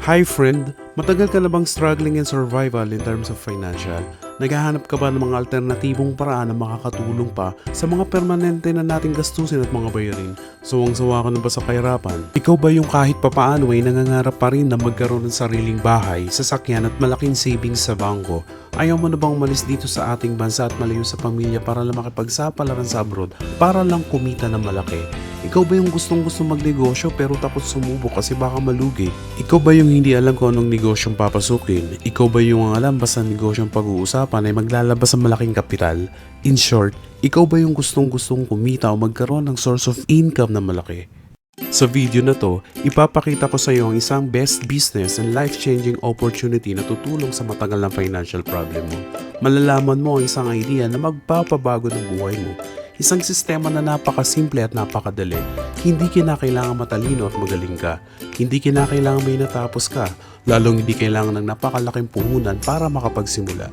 Hi friend, matagal ka na bang struggling in survival in terms of financial? Naghahanap ka ba ng mga alternatibong paraan na makakatulong pa sa mga permanente na nating gastusin at mga bayarin? Suwang-suwa ka na ba sa kahirapan? Ikaw ba yung kahit papaano ay nangangarap pa rin na magkaroon ng sariling bahay, sasakyan at malaking savings sa bangko? Ayaw mo na bang umalis dito sa ating bansa at malayo sa pamilya para lang makipagsapalaran sa abroad para lang kumita ng malaki? Ikaw ba yung gustong-gusto magnegosyo pero takot sumubok kasi baka malugi? Ikaw ba yung hindi alam kung anong negosyong papasukin? Ikaw ba yung alam basta negosyong pag-uusapan ay maglalabas ng malaking kapital? In short, ikaw ba yung gustong-gustong kumita o magkaroon ng source of income na malaki? Sa video na to, ipapakita ko sa iyo ang isang best business and life-changing opportunity na tutulong sa matagal na financial problem mo. Malalaman mo ang isang idea na magpapabago ng buhay mo. Isang sistema na napakasimple at napakadali. Hindi kinakailangan matalino at magaling ka. Hindi kinakailangan may natapos ka. Lalong hindi kailangan ng napakalaking puhunan para makapagsimula.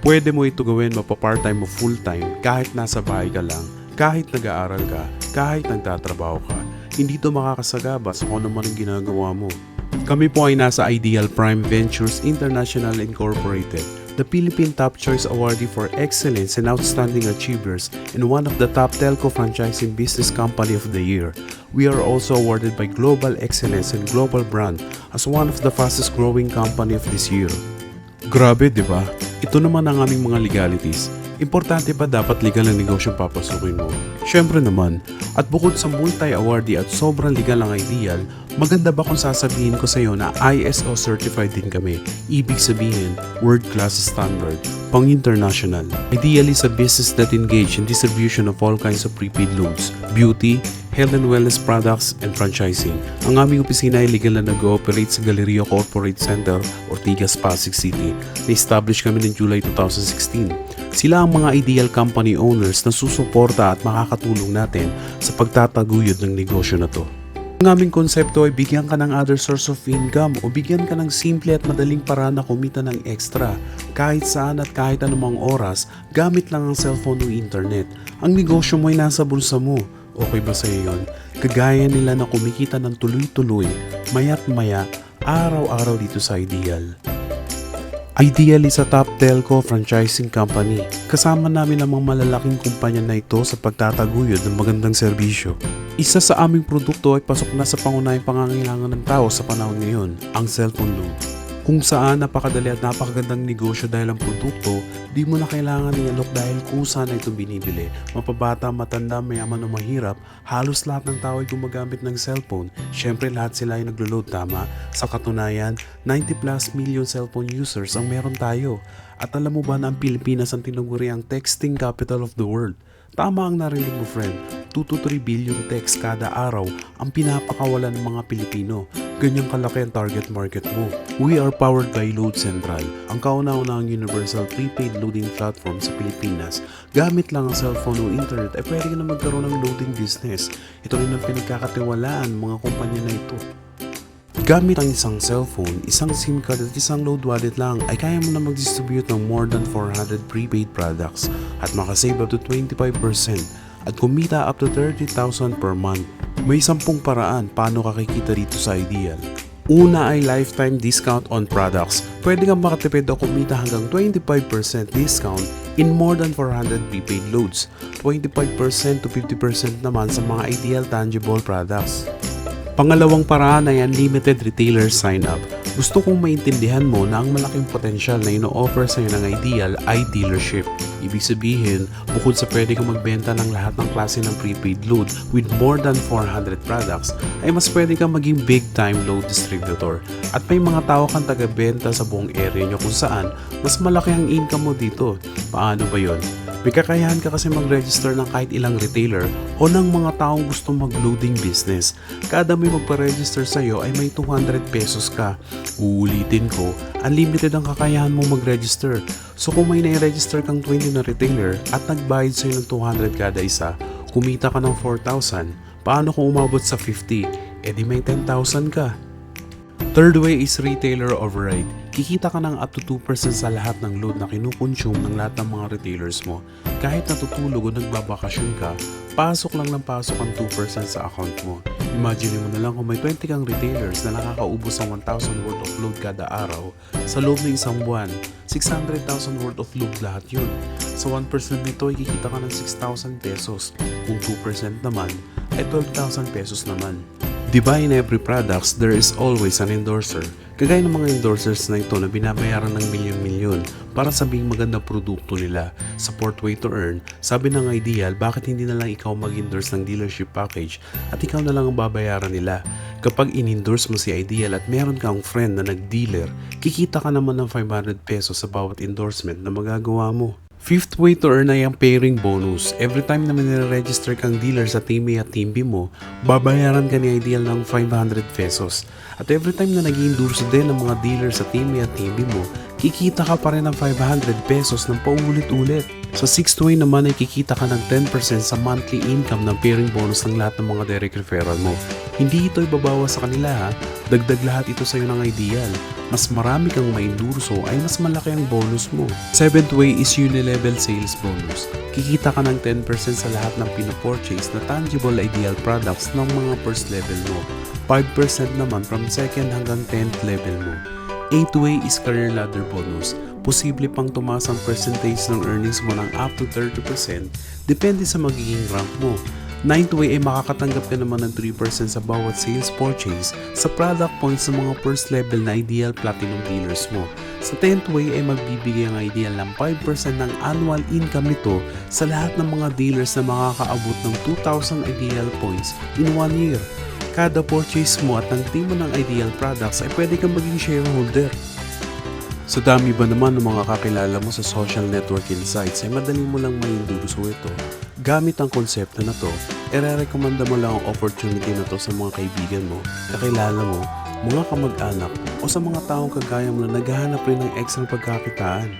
Pwede mo ito gawin mapa-part-time o full-time kahit nasa bahay ka lang, kahit nag-aaral ka, kahit nagtatrabaho ka. Hindi ito makakasagabas kung ano man ang ginagawa mo. Kami po ay nasa Ideal Prime Ventures International Incorporated, the Philippine Top Choice Awardee for Excellence and Outstanding Achievers and one of the top telco franchising business company of the year. We are also awarded by Global Excellence and Global Brand as one of the fastest growing company of this year. Grabe, di ba? Ito naman ang aming mga legalities. Importante ba dapat legal ang negosyong papasukin mo? Syempre naman. At bukod sa multi-awardee at sobrang legal ang Ideal, maganda ba kung sasabihin ko sa iyo na ISO certified din kami? Ibig sabihin, world class standard, pang-international. Ideal is a business that engage in distribution of all kinds of prepaid loans, beauty, health and wellness products, and franchising. Ang aming opisina ay legal na nag-ooperate sa Galleria Corporate Center, Ortigas, Pasig City. Na-establish kami noong July 2016. Sila ang mga ideal company owners na susuporta at makakatulong natin sa pagtataguyod ng negosyo na to. Ang aming konsepto ay bigyan ka ng other source of income o bigyan ka ng simple at madaling paraan na kumita ng extra kahit saan at kahit anumang oras gamit lang ang cellphone o internet. Ang negosyo mo ay nasa bulsa mo. Okay ba sa iyo yun? Kagaya nila na kumikita ng tuloy-tuloy, maya't maya, araw-araw dito sa Ideal. Ideal is a top telco franchising company. Kasama namin ang mga malalaking kumpanya na ito sa pagtataguyod ng magandang serbisyo. Isa sa aming produkto ay pasok na sa pangunahing pangangailangan ng tao sa panahon ngayon, ang cellphone loan. Kung saan napakadali at napakagandang negosyo dahil ang produkto, di mo na kailangan i-alok dahil kusa na ito binibili. Mapabata, matanda, mayaman o mahirap, halos lahat ng tao ay gumagamit ng cellphone. Siyempre lahat sila ay naglo-load, tama? Sa katunayan, 90 plus million cellphone users ang meron tayo. At alam mo ba na ang Pilipinas ang tinaguri ang texting capital of the world? Tama ang narinig mo, friend. 2 to 3 billion texts kada araw ang pinapakawalan ng mga Pilipino. Ganyang kalaki ang target market mo. We are powered by Load Central, ang kauna-unahang universal prepaid loading platform sa Pilipinas. Gamit lang ang cellphone o internet ay pwede ka na magkaroon ng loading business. Ito rin ang pinagkakatiwalaan ng mga kumpanya na ito. Gamit ang isang cellphone, isang SIM card at isang load wallet lang ay kaya mo na mag-distribute ng more than 400 prepaid products at makasave up to 25% at kumita up to 30,000 per month. May 10 paraan paano ka kikita dito sa Ideal. Una ay lifetime discount on products. Pwede kang makatipid o kumita hanggang 25% discount in more than 400 prepaid loads. 25% to 50% naman sa mga Ideal tangible products. Pangalawang paraan ay unlimited retailer sign-up. Gusto kong maintindihan mo na ang malaking potensyal na ino-offer sa iyo ng Ideal ay dealership. Ibig sabihin, bukod sa pwede kang magbenta ng lahat ng klase ng prepaid load with more than 400 products, ay mas pwede kang maging big-time load distributor. At may mga tao kang taga-benta sa buong area nyo kung saan mas malaki ang income mo dito. Paano ba yon? May kakayahan ka kasi mag-register ng kahit ilang retailer o ng mga taong gusto mag-loading business. Kada may magpa-register sa'yo ay may 200 pesos ka. Uulitin ko, unlimited ang kakayahan mo mag-register. So kung may nai-register kang 20 na retailer at nagbayad sa'yo ng 200 kada isa, kumita ka ng 4,000. Paano kung umabot sa 50? E di may 10,000 ka. Third way is retailer override. Kikita ka ng up to 2% sa lahat ng load na kinukonsume ng lahat ng mga retailers mo. Kahit natutulog o nagbabakasyon ka, pasok lang ng pasok ang 2% sa account mo. Imagine mo na lang kung may 20 kang retailers na nakakaubos ng 1,000 worth of load kada araw. Sa loob ng isang buwan, 600,000 worth of load lahat yun. Sa 1% nito ay kikita ka ng 6,000 pesos. Kung 2% naman, ay 12,000 pesos naman. Diba in every products, there is always an endorser. Kagaya ng mga endorsers na ito na binabayaran ng milyon-milyon para sabing magandang produkto nila. Support way to earn, sabi ng Ideal, bakit hindi na lang ikaw mag-endorse ng dealership package at ikaw na lang ang babayaran nila? Kapag in-endorse mo si Ideal at meron kang friend na nag-dealer, kikita ka naman ng 500 pesos sa bawat endorsement na magagawa mo. Fifth way to earn ay ang pairing bonus. Every time na nire-register kang dealer sa Teamy at Teambi mo, babayaran ka ni Ideal ng 500 pesos. At every time na nag-endorse din ng mga dealer sa Teamy at Teambi mo, kikita ka pa rin ng 500 pesos ng paulit-ulit. Sa sixth way naman ay kikita ka ng 10% sa monthly income ng pairing bonus ng lahat ng mga direct referral mo. Hindi ito ibabawas sa kanila ha, dagdag lahat ito sa iyo ng Ideal. Mas marami kang maindurso ay mas malaki ang bonus mo. Seventh way is unilevel sales bonus. Kikita ka ng 10% sa lahat ng pinapurchase na tangible Ideal products ng mga first level mo. 5% naman from second hanggang 10th level mo. Eighth way is career ladder bonus. Posible pang tumaas ang percentage ng earnings mo ng up to 30% depende sa magiging rank mo. Ninth way ay makakatanggap ka naman ng 3% sa bawat sales purchase sa product points ng mga first level na Ideal Platinum dealers mo. Sa 10th way ay magbibigay ang Ideal ng 5% ng annual income nito sa lahat ng mga dealers na makakaabot ng 2,000 Ideal points in 1 year. Kada purchase mo at ng team mo ng Ideal products ay pwede kang maging shareholder. Sa dami ba naman ng mga kakilala mo sa social networking sites ay madali mo lang maindurso ito. Gamit ang konsepto na to, ire-recommenda mo lang ang opportunity na to sa mga kaibigan mo, kakilala mo, mga kamag-anak o sa mga taong kagaya mo na naghahanap rin ng extra pagkakitaan.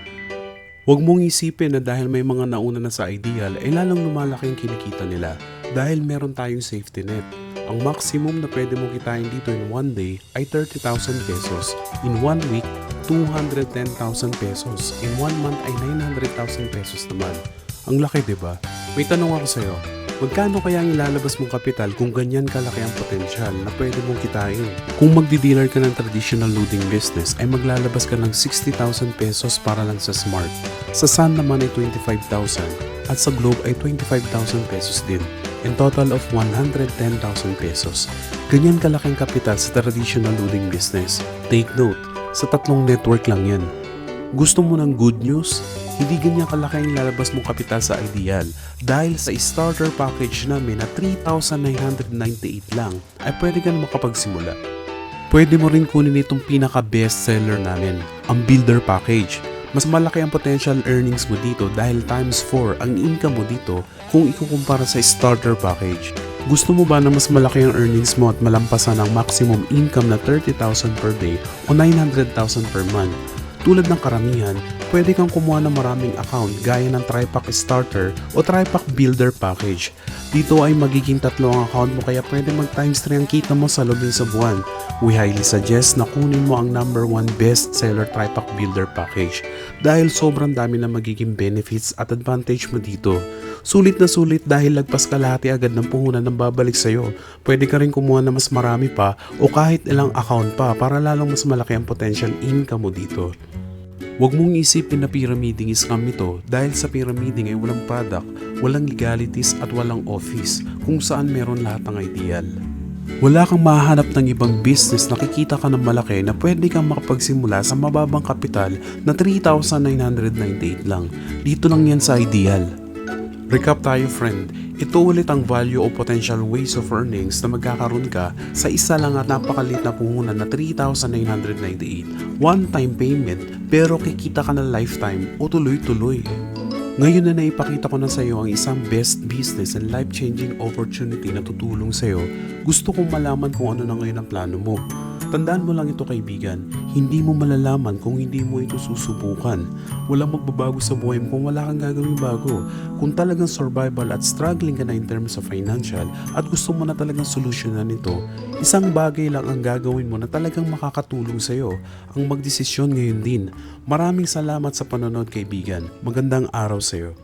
Huwag mong isipin na dahil may mga nauna na sa Ideal ay lalong lumalaki ang kinikita nila dahil meron tayong safety net. Ang maximum na pwede mong kitain dito in 1 day ay 30,000 pesos, in 1 week 210,000 pesos, in 1 month ay 900,000 pesos naman. Ang laki diba? May tanong ako sa'yo, magkano kaya ang ilalabas mong kapital kung ganyan kalaki ang potensyal na pwede mong kitain? Kung magdi-dealer ka ng traditional loading business ay maglalabas ka ng 60,000 pesos para lang sa Smart. Sa Sun naman ay 25,000 at sa Globe ay 25,000 pesos din. In total of 110,000 pesos. Ganyan kalaking kapital sa traditional loading business. Take note, sa 3 network lang yan. Gusto mo ng good news? Hindi ganyan kalaki ang lalabas mong kapital sa Ideal. Dahil sa starter package namin na 3,998 lang, ay pwede ka na makapagsimula. Pwede mo rin kunin itong pinaka-best seller namin, ang Builder Package. Mas malaki ang potential earnings mo dito dahil times 4 ang income mo dito kung ikukumpara sa starter package. Gusto mo ba na mas malaki ang earnings mo at malampasan ang maximum income na 30,000 per day o 900,000 per month? Tulad ng karamihan, pwede kang kumuha ng maraming account gaya ng Tripack Starter o Tripack Builder Package. Dito ay magiging 3 ang account mo kaya pwede mag times 3 ang kita mo sa loob ng sa buwan. We highly suggest na kunin mo ang number 1 best seller Tripack Builder Package dahil sobrang dami na magiging benefits at advantage mo dito. Sulit na sulit dahil lagpas kalahati agad ng puhunan ng babalik sa'yo. Pwede ka rin kumuha na mas marami pa o kahit ilang account pa para lalong mas malaki ang potential income mo dito. Huwag mong isipin na pyramiding scam ito dahil sa pyramiding ay walang product, walang legalities at walang office kung saan meron lahat ng Ideal. Wala kang mahanap ng ibang business na kikita ka ng malaki na pwede kang makapagsimula sa mababang kapital na 3,998 lang. Dito lang yan sa Ideal. Recap tayo friend, ito ulit ang value o potential ways of earnings na magkakaroon ka sa isa lang at napakalit na puhunan na 3,998. One-time payment pero kikita ka na lifetime o tuloy-tuloy. Ngayon na naipakita ko na sa iyo ang isang best business and life-changing opportunity na tutulong sa iyo, gusto kong malaman kung ano na ngayon ang plano mo. Tandaan mo lang ito kaibigan, hindi mo malalaman kung hindi mo ito susubukan. Walang magbabago sa buhay mo kung wala kang gagawin bago. Kung talagang survival at struggling ka na in terms of financial at gusto mo na talagang solusyonan ito, isang bagay lang ang gagawin mo na talagang makakatulong sa iyo, ang magdesisyon ngayon din. Maraming salamat sa panonood kaibigan. Magandang araw sa iyo.